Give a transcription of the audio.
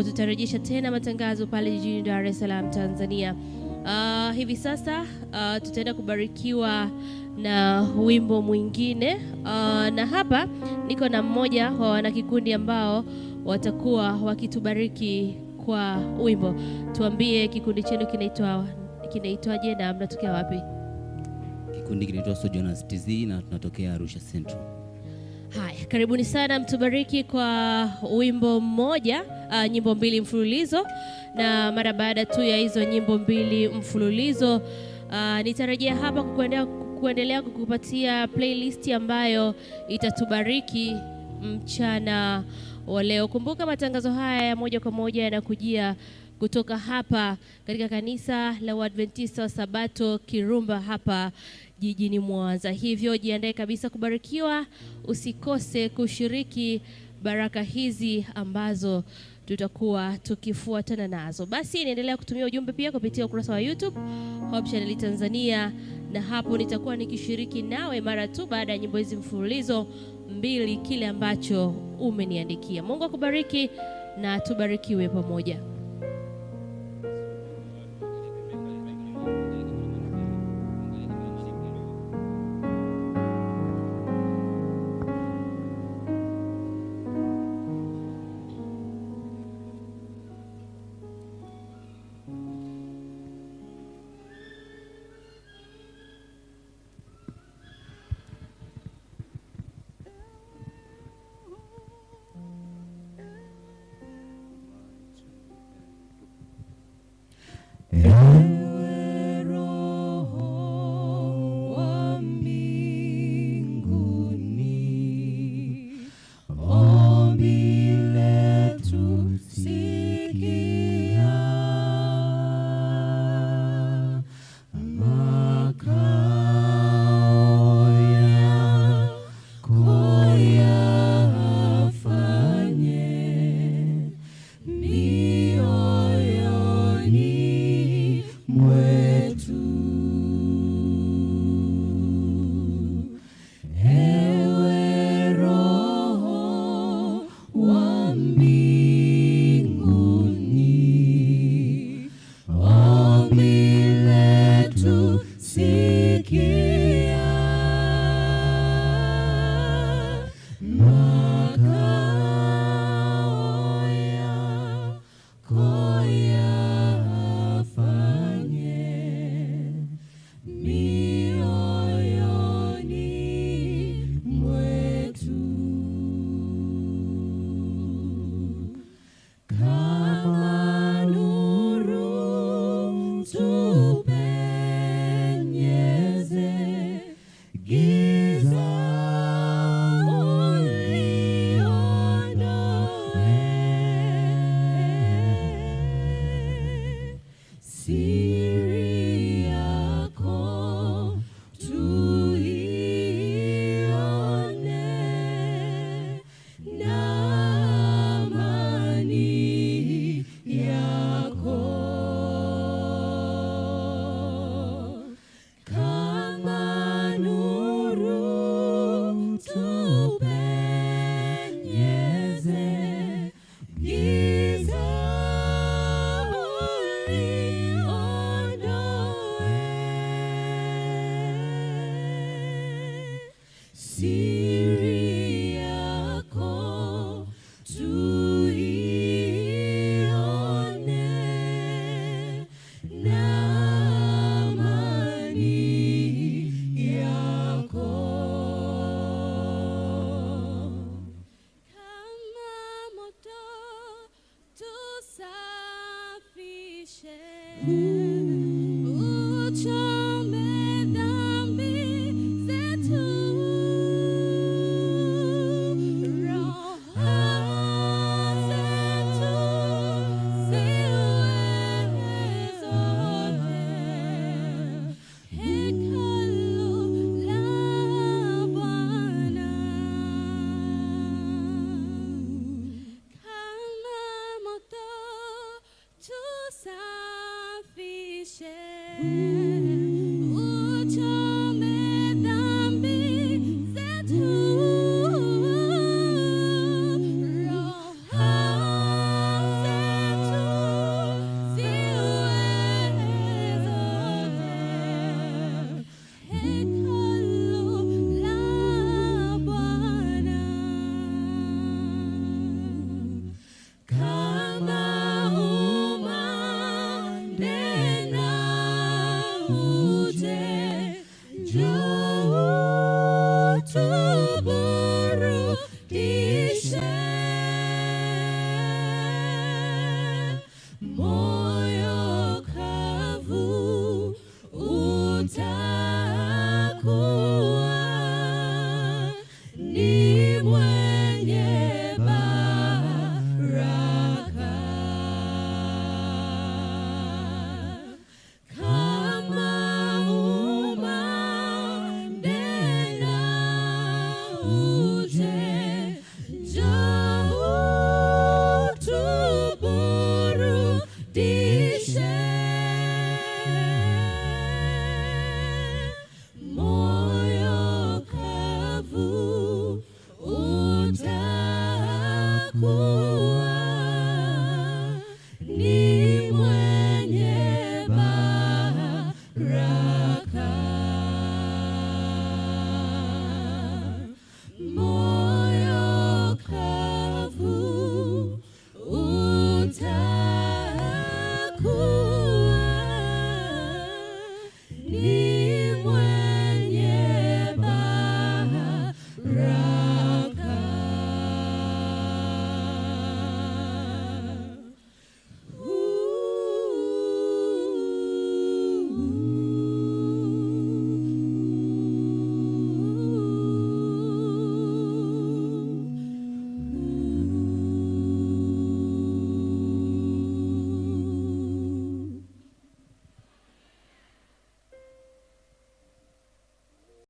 Tutarejesha tena matangazo pale jijini Dar es Salaam, Tanzania. Hivi sasa tutaenda kubarikiwa na wimbo mwingine. Na hapa niko na mmoja wa wanakikundi ambao watakuwa wakitubariki kwa wimbo. Tuambie kikundi chenu kinaitwaje na mnatokea wapi? Kikundi kinaitwa Sojourners TZ na tunatokea Arusha Central. Haya, karibuni sana, mtubariki kwa wimbo mmoja, nyimbo mbili mfululizo, na mara baada tu ya hizo nyimbo mbili mfululizo nitarejea hapa kuendelea kukupatia playlist ambayo itatubariki mchana wa leo. Kumbuka matangazo haya ya moja kwa moja yanakujia kutoka hapa katika kanisa la Waadventista wa Sabato Kirumba hapa jijini Mwanza. Hivyo jiandae kabisa kubarikiwa, usikose kushiriki baraka hizi ambazo tutakuwa tukifuatana nazo. Basi niendelea kutumia ujumbe pia kupitia ukurasa wa YouTube Hope Channel Tanzania, na hapo nitakuwa nikishiriki nawe mara tu baada ya nyimbo hizi mfululizo mbili kile ambacho umeniandikia. Mungu akubariki na tubarikiwe pamoja. Ewe Roho wa mbinguni, ombi letu sikia, makao yako yafanye mioyoni mwetu. Ewe Roho wa mbinguni, ombi letu sikia, makao yako yafanye mioyoni mwetu. Kama nuru tupenyeze giza uliondoe, siri yako tuione, na amani yako. Kama nuru tupenyeze giza uliondoe, siri yako tuione, na amani yako. Kama moto tusafishe, uchome dhambi zetu, roho zetu ziwe zote hekalu la Bwana. Kama moto tusafishe, uchome dhambi zetu, roho zetu moyo